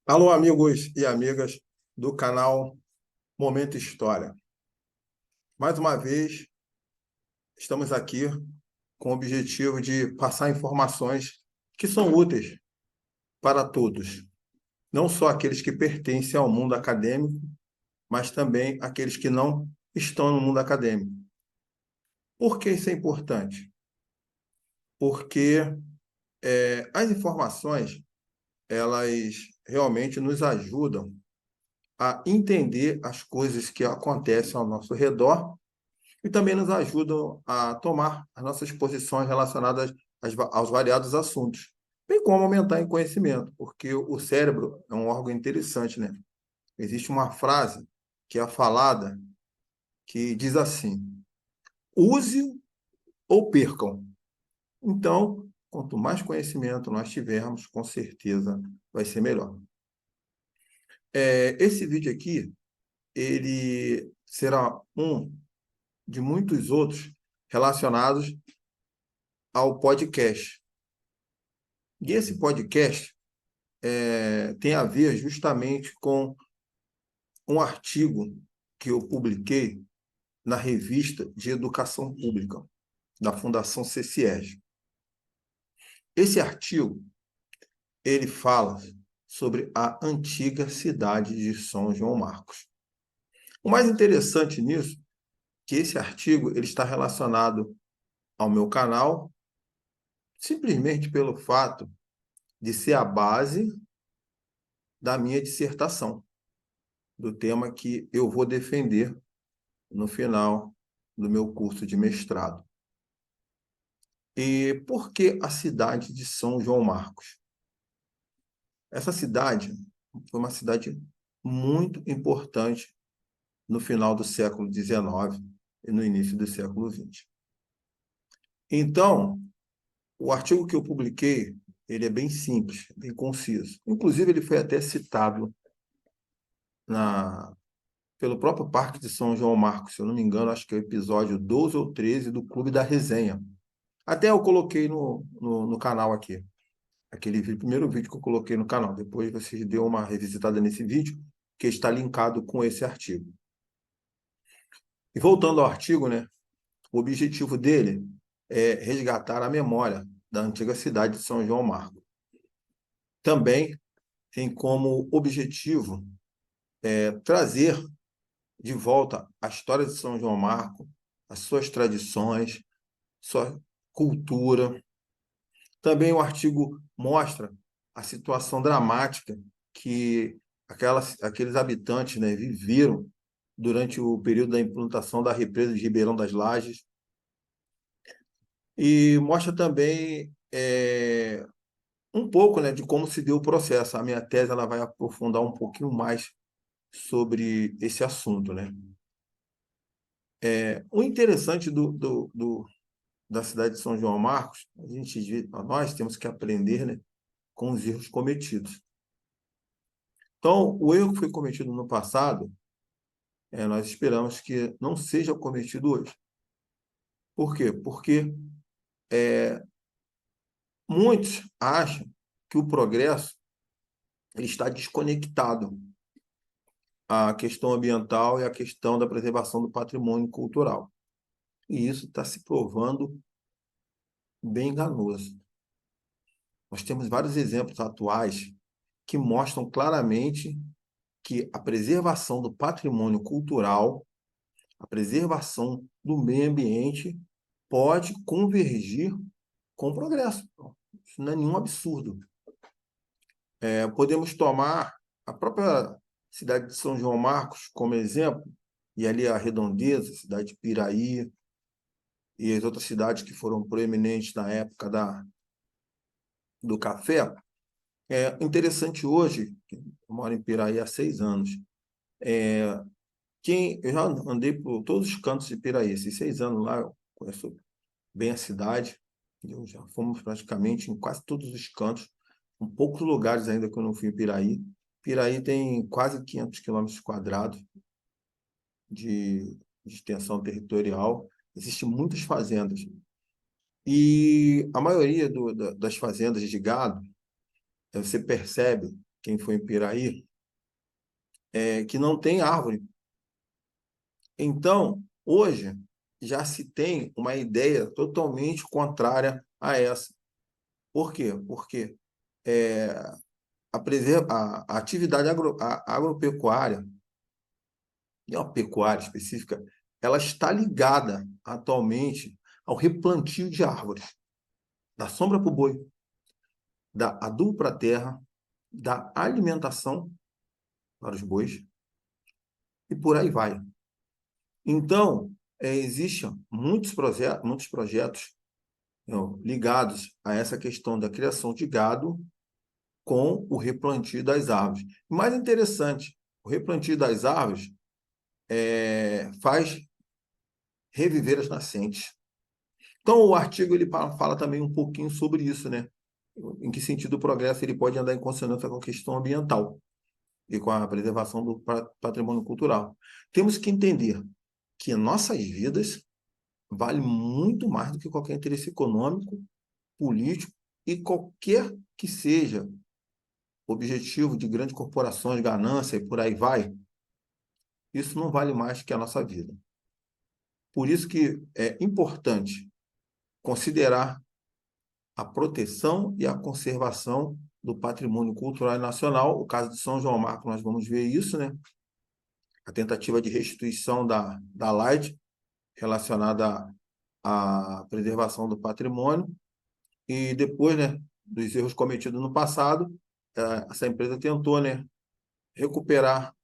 Alô, amigos e amigas do canal Momento História. Mais uma vez, estamos aqui com o objetivo de passar informações que são úteis para todos, não só aqueles que pertencem ao mundo acadêmico, mas também aqueles que não estão no mundo acadêmico. Por que isso é importante? Porque as informações, elas realmente nos ajudam a entender as coisas que acontecem ao nosso redor e também nos ajudam a tomar as nossas posições relacionadas aos variados assuntos, bem como aumentar em conhecimento, porque o cérebro é um órgão interessante, né? Existe uma frase que é falada que diz assim: use ou percam. Então, quanto mais conhecimento nós tivermos, com certeza vai ser melhor. Esse vídeo aqui, ele será um de muitos outros relacionados ao podcast. E esse podcast tem a ver justamente com um artigo que eu publiquei na revista de Educação Pública, da Fundação CCEG. Esse artigo, ele fala sobre a antiga cidade de São João Marcos. O mais interessante nisso é que esse artigo ele está relacionado ao meu canal, simplesmente pelo fato de ser a base da minha dissertação, do tema que eu vou defender no final do meu curso de mestrado. E por que a cidade de São João Marcos? Essa cidade foi uma cidade muito importante no final do século XIX e no início do século XX. Então, o artigo que eu publiquei, ele é bem simples, bem conciso. Inclusive, ele foi até citado pelo próprio Parque de São João Marcos, se eu não me engano, acho que é o episódio 12 ou 13 do Clube da Resenha. Até eu coloquei no canal aqui. Primeiro vídeo que eu coloquei no canal. Depois vocês dêem uma revisitada nesse vídeo, que está linkado com esse artigo. E voltando ao artigo, né, o objetivo dele é resgatar a memória da antiga cidade de São João Marcos. Também tem como objetivo trazer de volta a história de São João Marcos, as suas tradições, sua cultura. Também o artigo mostra a situação dramática que aqueles habitantes, né, viveram durante o período da implantação da represa de Ribeirão das Lajes. E mostra também um pouco, né, de como se deu o processo. A minha tese ela vai aprofundar um pouquinho mais sobre esse assunto, né? O interessante da cidade de São João Marcos, nós temos que aprender, né, com os erros cometidos. Então, o erro que foi cometido no passado, nós esperamos que não seja cometido hoje. Por quê? Porque muitos acham que o progresso ele está desconectado à questão ambiental e à questão da preservação do patrimônio cultural. E isso está se provando bem enganoso. Nós temos vários exemplos atuais que mostram claramente que a preservação do patrimônio cultural, a preservação do meio ambiente pode convergir com o progresso. Isso não é nenhum absurdo. Podemos tomar a própria cidade de São João Marcos como exemplo, e ali a Redondeza, a cidade de Piraí, e as outras cidades que foram proeminentes na época do café. É interessante hoje, eu moro em Piraí há 6 anos, eu já andei por todos os cantos de Piraí, esses 6 anos lá, eu conheço bem a cidade, eu já fomos praticamente em quase todos os cantos, em poucos lugares ainda que eu não fui em Piraí. Piraí tem quase 500 quilômetros quadrados de extensão territorial, existem muitas fazendas. E a maioria das fazendas de gado, você percebe quem foi em Piraí, que não tem árvore. Então, hoje, já se tem uma ideia totalmente contrária a essa. Por quê? Porque a atividade agropecuária, e a pecuária específica, ela está ligada atualmente ao replantio de árvores, da sombra para o boi, da adubo para a terra, da alimentação para os bois, e por aí vai. Então, existem muitos projetos ligados a essa questão da criação de gado com o replantio das árvores. O mais interessante, o replantio das árvores faz reviver as nascentes. Então, o artigo ele fala também um pouquinho sobre isso, né? Em que sentido o progresso ele pode andar em consonância com a questão ambiental e com a preservação do patrimônio cultural. Temos que entender que nossas vidas valem muito mais do que qualquer interesse econômico, político e qualquer que seja objetivo de grandes corporações, ganância e por aí vai. Isso não vale mais que a nossa vida. Por isso que é importante considerar a proteção e a conservação do patrimônio cultural e nacional. O caso de São João Marcos, nós vamos ver isso, né? A tentativa de restituição da Light relacionada à preservação do patrimônio. E depois, né, dos erros cometidos no passado, essa empresa tentou, né, recuperar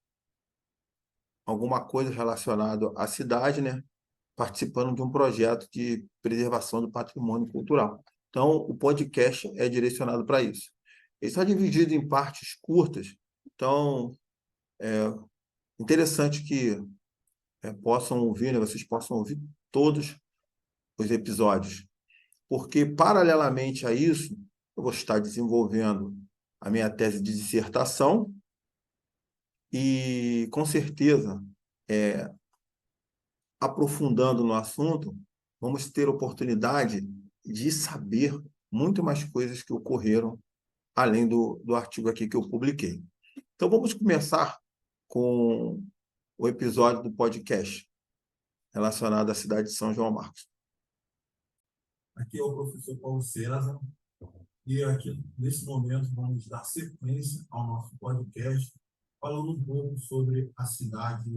alguma coisa relacionada à cidade, né, participando de um projeto de preservação do patrimônio cultural. Então, o podcast é direcionado para isso. Ele está dividido em partes curtas, então é interessante que possam ouvir, né, vocês possam ouvir todos os episódios, porque, paralelamente a isso, eu vou estar desenvolvendo a minha tese de dissertação e, com certeza, aprofundando no assunto, vamos ter oportunidade de saber muito mais coisas que ocorreram além do artigo aqui que eu publiquei. Então, vamos começar com o episódio do podcast relacionado à cidade de São João Marcos. Aqui é o professor Paulo César, e aqui, nesse momento, vamos dar sequência ao nosso podcast, falando um pouco sobre a cidade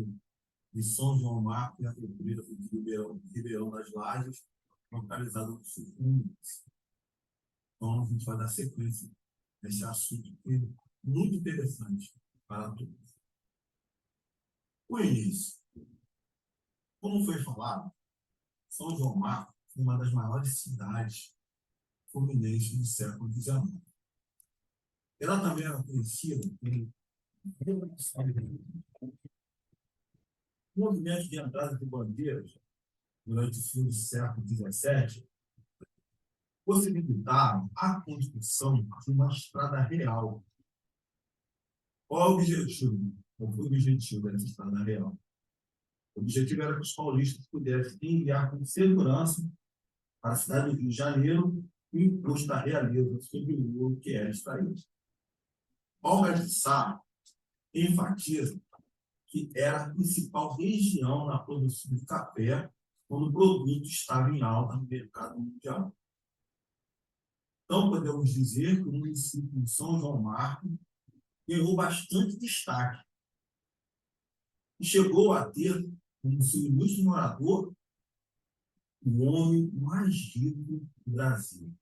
de São João Marcos e a cultura de Ribeirão das Lajes, localizada no sul Fluminense. Então, a gente vai dar sequência nesse assunto que é muito interessante para todos. O início. Como foi falado, São João Marcos foi uma das maiores cidades fluminenses do século XIX. Ela também era conhecida como movimento de entrada de bandeiras durante o fim do século XVII possibilitaram a construção de uma estrada real. Qual é o objetivo? Qual foi o objetivo dessa estrada real? O objetivo era que os paulistas pudessem enviar com segurança para a cidade do Rio de Janeiro o imposto da realeza sobre o ouro que era extraído. Olga de Sá enfatiza que era a principal região na produção de café quando o produto estava em alta no mercado mundial. Então, podemos dizer que o município de São João Marcos ganhou bastante destaque e chegou a ter, como seu ilustre morador, o homem mais rico do Brasil,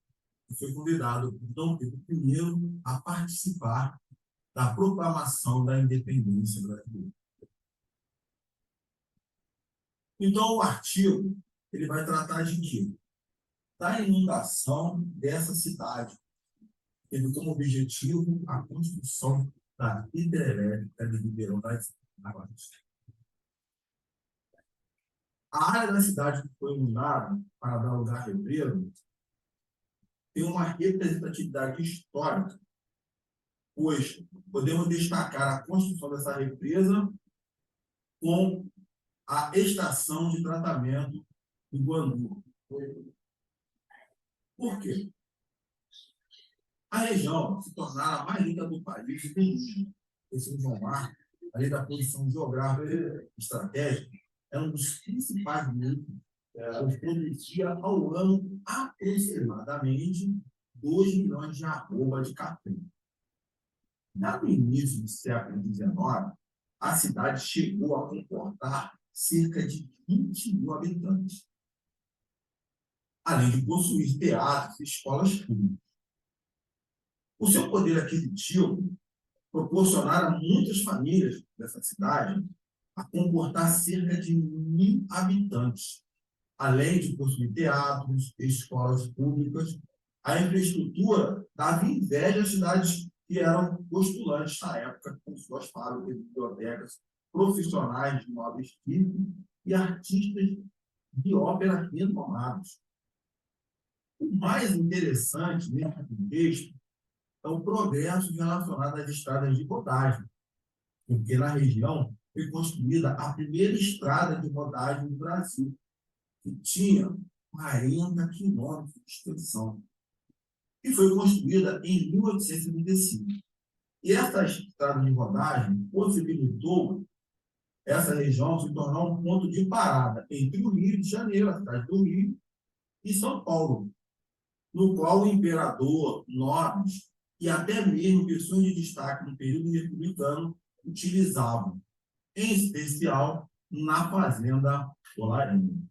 que foi convidado por Dom Pedro I a participar da proclamação da independência brasileira. Então, o artigo ele vai tratar de quê? Da inundação dessa cidade, tendo como objetivo a construção da hidrelétrica de Ribeirão das Lajes. A área da cidade que foi inundada para dar lugar à represa tem uma representatividade histórica, pois podemos destacar a construção dessa represa com a estação de tratamento do Guandu. Por quê? A região se tornara a mais rica do país, e São João Marcos, além da posição geográfica e estratégica, é um dos principais grupos que produzia ao ano aproximadamente 2 milhões de arroba de café. No início do século XIX, a cidade chegou a comportar cerca de 20 mil habitantes, além de possuir teatros e escolas públicas. O seu poder aquisitivo proporcionara a muitas famílias dessa cidade a comportar cerca de 1.000 habitantes, além de possuir teatros e escolas públicas. A infraestrutura dava inveja às cidades que eram postulantes na época, com suas fábricas, bibliotecas, profissionais de nobres títulos e artistas de ópera renomados. O mais interessante nesse contexto é o progresso relacionado às estradas de rodagem, porque na região foi construída a primeira estrada de rodagem do Brasil, que tinha 40 quilômetros de extensão, e foi construída em 1875. E essa estrada de rodagem possibilitou essa região se tornar um ponto de parada entre o Rio de Janeiro, a cidade do Rio, e São Paulo, no qual o imperador, nobres e até mesmo pessoas de destaque no período republicano utilizavam, em especial na Fazenda Colarinho.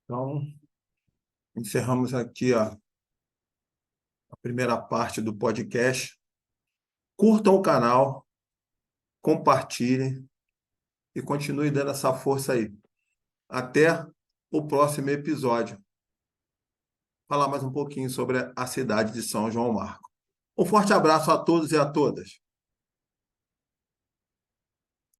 Então, encerramos aqui a primeira parte do podcast. Curtam o canal, compartilhem e continue dando essa força aí. Até o próximo episódio. Falar mais um pouquinho sobre a cidade de São João Marco. Um forte abraço a todos e a todas.